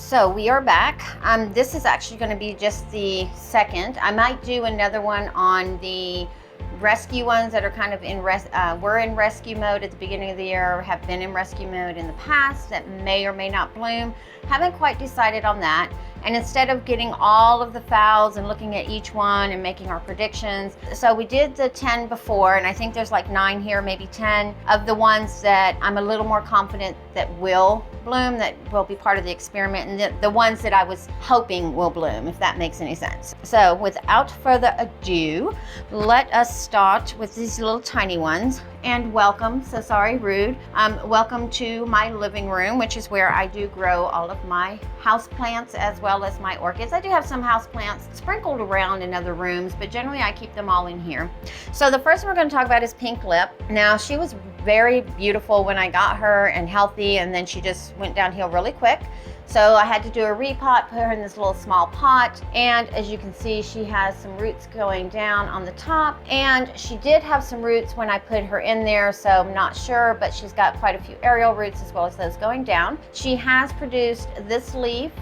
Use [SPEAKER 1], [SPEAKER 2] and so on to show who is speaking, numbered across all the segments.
[SPEAKER 1] So we are back. This is actually going to be just the second. I might do another one on the rescue ones that are kind of were in rescue mode at the beginning of the year, or have been in rescue mode in the past that may or may not bloom. Haven't quite decided on that. And instead of getting all of the phals and looking at each one and making our predictions, so we did the 10 before, and I think there's like 9 here, maybe 10 of the ones that I'm a little more confident that will bloom, that will be part of the experiment, and the ones that I was hoping will bloom, if that makes any sense. So without further ado, let us start with these little tiny ones. And welcome, so sorry, rude. Welcome to my living room, which is where I do grow all of my house plants as well as my orchids. I do have some house plants sprinkled around in other rooms, but generally I keep them all in here. So the first one we're going to talk about is Pink Lip. Now, she was very beautiful when I got her and healthy, and then she just went downhill really quick. So I had to do a repot, put her in this little small pot, and as you can see, she has some roots going down on the top, and she did have some roots when I put her in there, so I'm not sure, but she's got quite a few aerial roots as well as those going down. She has produced this leaf.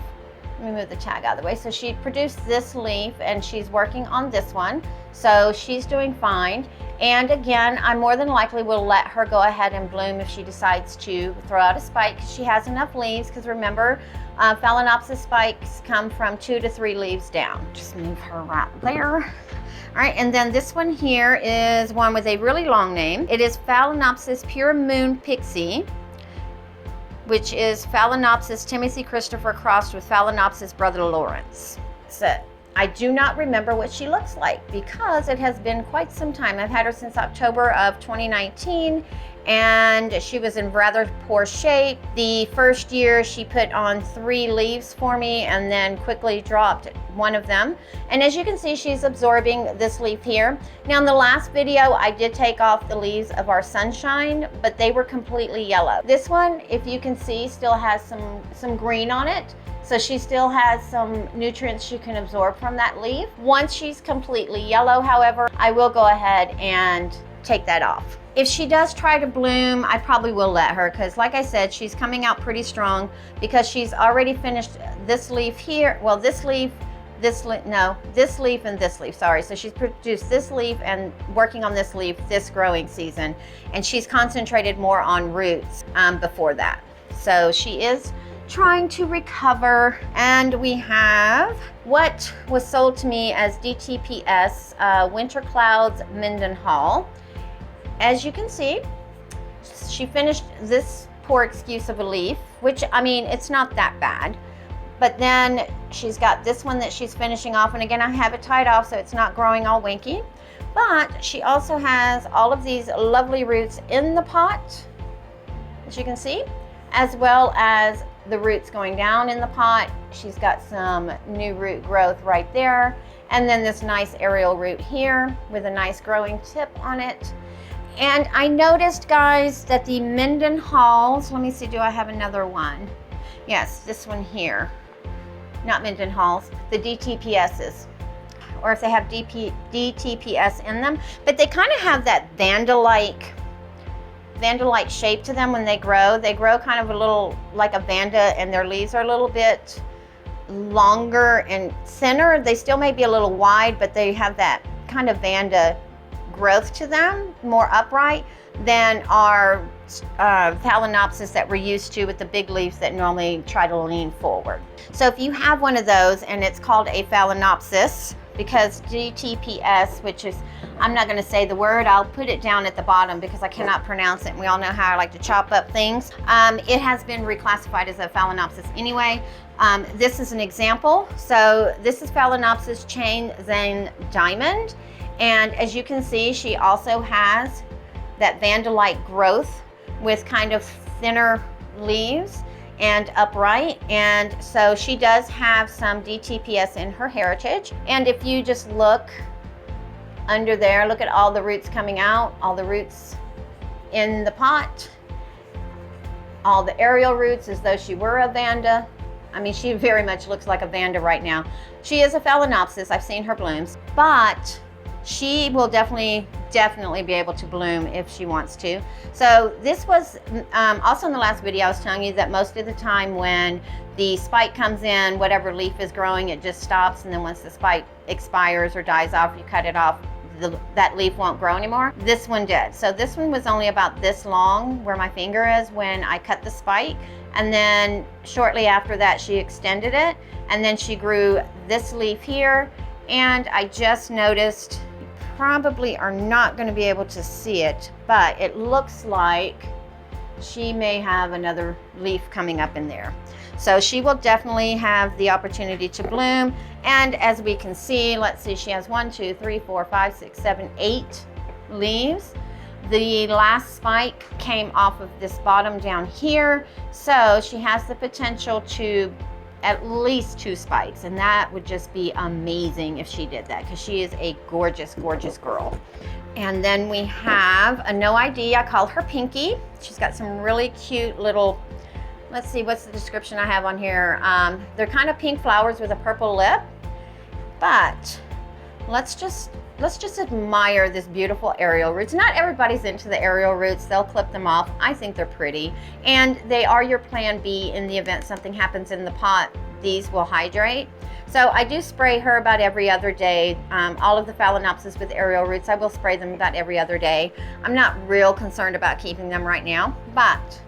[SPEAKER 1] Let me move the tag out of the way. So she produced this leaf, and she's working on this one, so she's doing fine. And again, I more than likely will let her go ahead and bloom if she decides to throw out a spike, because she has enough leaves, because remember, Phalaenopsis spikes come from 2 to 3 leaves down. Just move her right there. All right, and then this one here is one with a really long name. It is Phalaenopsis Pure Moon Pixie, which is Phalaenopsis Timothy Christopher crossed with Phalaenopsis Brother Lawrence. So I do not remember what she looks like because it has been quite some time. I've had her since October of 2019, and she was in rather poor shape. The first year she put on 3 leaves for me and then quickly dropped one of them. And as you can see, she's absorbing this leaf here. Now in the last video, I did take off the leaves of our sunshine, but they were completely yellow. This one, if you can see, still has some green on it. So she still has some nutrients she can absorb from that leaf. Once she's completely yellow, however, I will go ahead and take that off. If she does try to bloom, I probably will let her, because like I said, she's coming out pretty strong because she's already finished this leaf here. Well, this leaf, this leaf, and this leaf, sorry. So she's produced this leaf and working on this leaf this growing season, and she's concentrated more on roots before that. So she is trying to recover. And we have what was sold to me as DTPS Winter Clouds Mendenhall. As you can see, she finished this poor excuse of a leaf, which, I mean, it's not that bad. But then she's got this one that she's finishing off, and again, I have it tied off so it's not growing all winky. But she also has all of these lovely roots in the pot, as you can see, as well as the roots going down in the pot. She's got some new root growth right there, and then this nice aerial root here with a nice growing tip on it. And I noticed, guys, that the Mendenhalls, let me see, do I have another one? Yes, this one here. Not Mendenhalls, the DTPSs, or if they have DTPS in them, but they kind of have that vanda-like shape to them when they grow. They grow kind of a little like a vanda, and their leaves are a little bit longer and thinner. They still may be a little wide, but they have that kind of vanda growth to them, more upright than our Phalaenopsis that we're used to with the big leaves that normally try to lean forward. So if you have one of those and it's called a Phalaenopsis, because DTPS, which is, I'm not going to say the word, I'll put it down at the bottom because I cannot pronounce it, and we all know how I like to chop up things. It has been reclassified as a Phalaenopsis anyway. This is an example. So this is Phalaenopsis Chen Xen Diamond, and as you can see, she also has that vanda-like growth with kind of thinner leaves and upright, and so she does have some DTPS in her heritage. And if you just look under there, look at all the roots coming out, all the roots in the pot, all the aerial roots as though she were a vanda. I mean, she very much looks like a vanda right now. She is a Phalaenopsis, I've seen her blooms, but she will definitely be able to bloom if she wants to. So this was also in the last video I was telling you that most of the time when the spike comes in, whatever leaf is growing, it just stops, and then once the spike expires or dies off, you cut it off, that leaf won't grow anymore. This one did. So this one was only about this long where my finger is when I cut the spike, and then shortly after that she extended it, and then she grew this leaf here. And I just noticed, you probably are not going to be able to see it, but it looks like she may have another leaf coming up in there. So she will definitely have the opportunity to bloom. And as we can see, let's see, she has 1, 2, 3, 4, 5, 6, 7, 8 leaves. The last spike came off of this bottom down here. So she has the potential to at least 2 spikes, and that would just be amazing if she did that, because she is a gorgeous, gorgeous girl. And then we have a NOID, I call her Pinky. She's got some really cute little, let's see, what's the description I have on here? They're kind of pink flowers with a purple lip, but let's just admire this beautiful aerial roots. Not everybody's into the aerial roots. They'll clip them off. I think they're pretty, and they are your plan B in the event something happens in the pot. These will hydrate. So I do spray her about every other day. All of the Phalaenopsis with aerial roots, I will spray them about every other day. I'm not real concerned about keeping them right now, but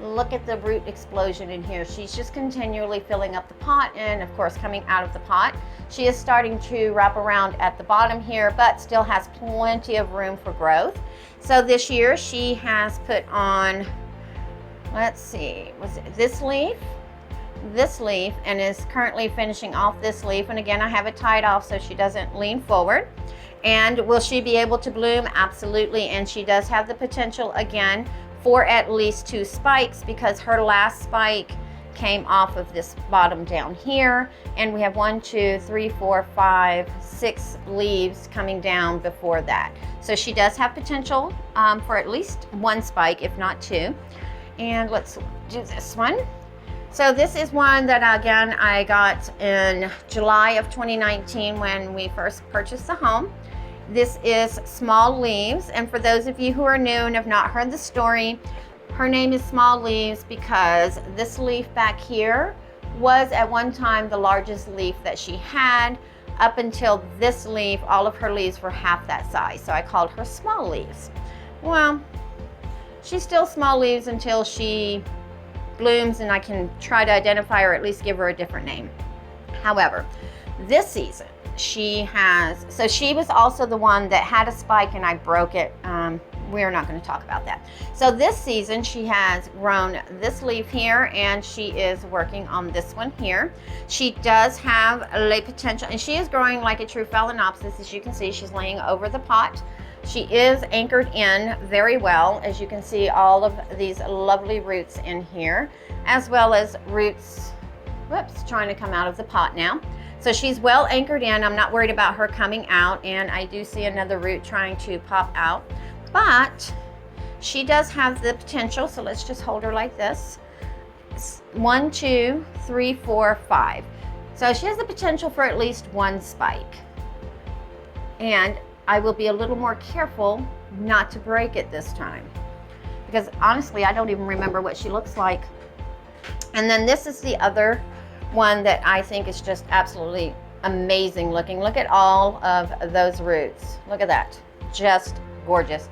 [SPEAKER 1] look at the root explosion in here. She's just continually filling up the pot, and of course coming out of the pot. She is starting to wrap around at the bottom here, but still has plenty of room for growth. So this year she has put on, let's see, was it this leaf, and is currently finishing off this leaf. And again, I have it tied off so she doesn't lean forward. And will she be able to bloom? Absolutely. And she does have the potential again for at least 2 spikes, because her last spike came off of this bottom down here, and we have 1, 2, 3, 4, 5, 6 leaves coming down before that. So she does have potential for at least 1 spike, if not 2. And let's do this one. So this is one that again I got in July of 2019 when we first purchased the home. This is Small Leaves, and for those of you who are new and have not heard the story, her name is Small Leaves because this leaf back here was at one time the largest leaf that she had. Up until this leaf, all of her leaves were half that size, so I called her Small Leaves. Well, she's still Small Leaves until she blooms and I can try to identify her, or at least give her a different name. However, this season she has, so she was also the one that had a spike and I broke it. We're not going to talk about that. So this season she has grown this leaf here, and she is working on this one here. She does have a potential, and she is growing like a true Phalaenopsis. As you can see, she's laying over the pot. She is anchored in very well. As you can see, all of these lovely roots in here, as well as roots, whoops, trying to come out of the pot now. So she's well anchored in. I'm not worried about her coming out, and I do see another root trying to pop out, but she does have the potential. So let's just hold her like this. 1, 2, 3, 4, 5. So she has the potential for at least 1 spike. And I will be a little more careful not to break it this time, because honestly, I don't even remember what she looks like. And then this is the other one that I think is just absolutely amazing looking. Look at all of those roots. Look at that, just gorgeous.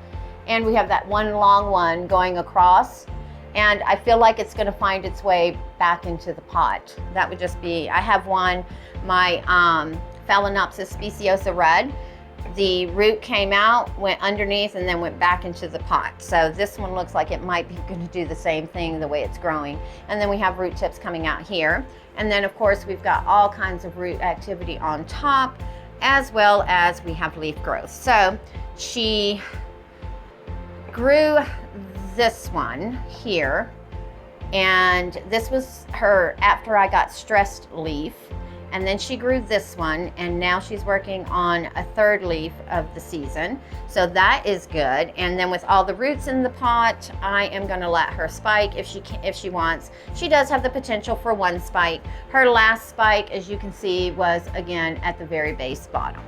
[SPEAKER 1] And we have that one long one going across, and I feel like it's going to find its way back into the pot. That would just be, I have one, my Phalaenopsis speciosa red. The root came out, went underneath, and then went back into the pot. So this one looks like it might be going to do the same thing the way it's growing. And then we have root tips coming out here. And then of course we've got all kinds of root activity on top, as well as we have leaf growth. So she grew this one here, and this was her after I got stressed leaf. And then she grew this one, and now she's working on a 3rd leaf of the season. So that is good. And then with all the roots in the pot, I am going to let her spike if she wants. She does have the potential for 1 spike. Her last spike, as you can see, was again at the very base bottom.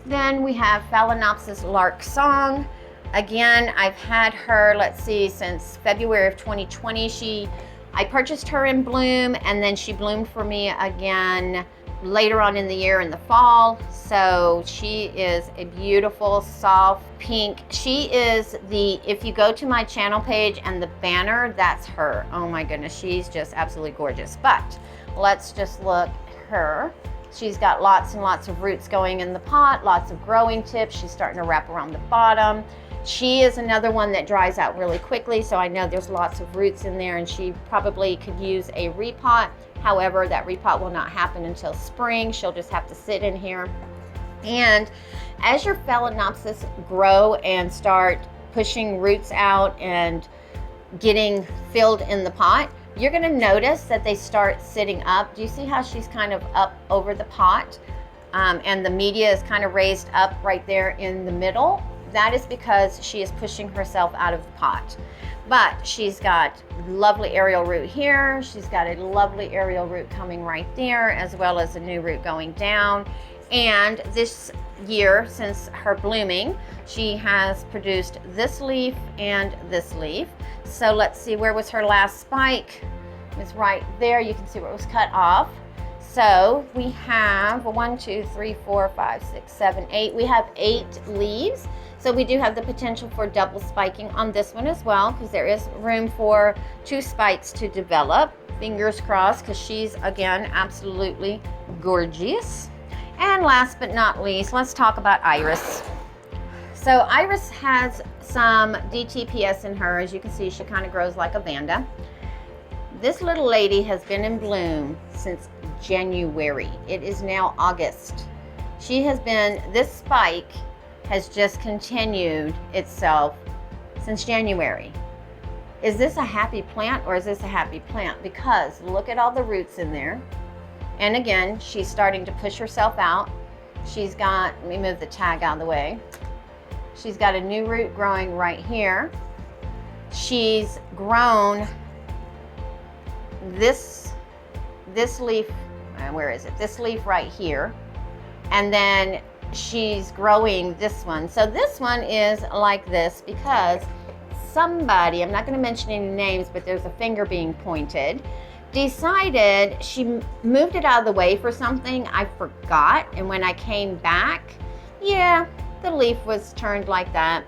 [SPEAKER 1] Then we have Phalaenopsis Lark Song. Again, I've had her, let's see, since February of 2020. I purchased her in bloom, and then she bloomed for me again later on in the year in the fall. So she is a beautiful soft pink. She is the, if you go to my channel page and the banner, that's her. Oh my goodness, she's just absolutely gorgeous. But let's just look at her. She's got lots and lots of roots going in the pot, lots of growing tips. She's starting to wrap around the bottom. She is another one that dries out really quickly, so I know there's lots of roots in there, and she probably could use a repot. However, that repot will not happen until spring. She'll just have to sit in here. And as your Phalaenopsis grow and start pushing roots out and getting filled in the pot, you're gonna notice that they start sitting up. Do you see how she's kind of up over the pot? And the media is kind of raised up right there in the middle? That is because she is pushing herself out of the pot. But she's got lovely aerial root here. She's got a lovely aerial root coming right there, as well as a new root going down. And this year, since her blooming, she has produced this leaf and this leaf. So let's see, where was her last spike? It was right there. You can see where it was cut off. So we have 1, 2, 3, 4, 5, 6, 7, 8. We have 8 leaves. So we do have the potential for double spiking on this one as well, because there is room for 2 spikes to develop. Fingers crossed, because she's, again, absolutely gorgeous. And last but not least, let's talk about Iris. So Iris has some DTPS in her. As you can see, she kind of grows like a Vanda. This little lady has been in bloom since January. It is now August. She has been, this spike has just continued itself since January. Is this a happy plant, or is this a happy plant? Because look at all the roots in there. And again, she's starting to push herself out. She's got, let me move the tag out of the way. She's got a new root growing right here. She's grown this leaf, where is it? This leaf right here. And then she's growing this one. So this one is like this because somebody, I'm not going to mention any names, but there's a finger being pointed, decided she moved it out of the way for something. I forgot, and when I came back, yeah, the leaf was turned like that.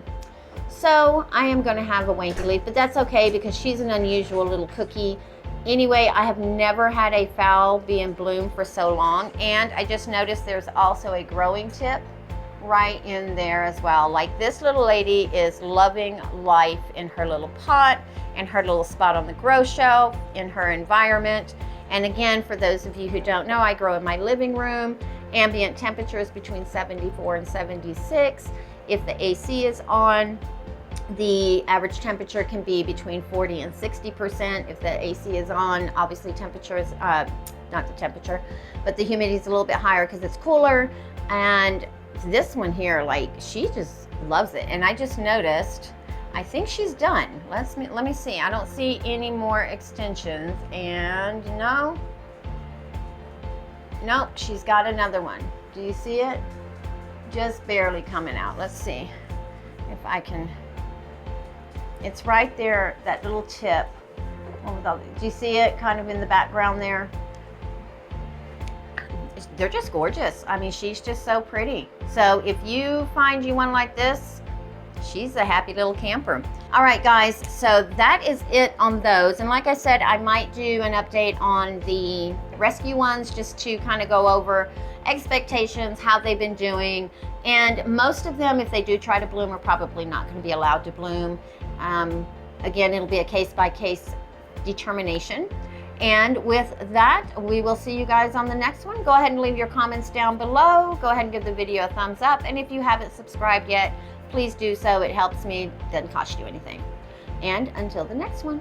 [SPEAKER 1] So I am going to have a wanky leaf, but that's okay because she's an unusual little cookie. Anyway, I have never had a phal be in bloom for so long, and I just noticed there's also a growing tip right in there as well. Like, this little lady is loving life in her little pot, in her little spot on the grow shelf, in her environment. And again, for those of you who don't know, I grow in my living room. Ambient temperature is between 74 and 76. If the AC is on, the average temperature can be between 40 and 60%. If the AC is on, obviously temperature is, not the temperature, but the humidity is a little bit higher because it's cooler. And this one here, like, she just loves it. And I just noticed, I think she's done. Let me see. I don't see any more extensions. And nope, she's got another one. Do you see it? Just barely coming out. Let's see if I can. It's right there, that little tip. Do you see it kind of in the background there? They're just gorgeous. I mean, she's just so pretty. So if you find you one like this, she's a happy little camper. All right, guys, so that is it on those. And like I said, I might do an update on the rescue ones just to kind of go over expectations, how they've been doing. And most of them, if they do try to bloom, are probably not going to be allowed to bloom. Again, it'll be a case-by-case determination. And with that, we will see you guys on the next one. Go ahead and leave your comments down below. Go ahead and give the video a thumbs up. And if you haven't subscribed yet, please do so. It helps me. It doesn't cost you anything. And until the next one.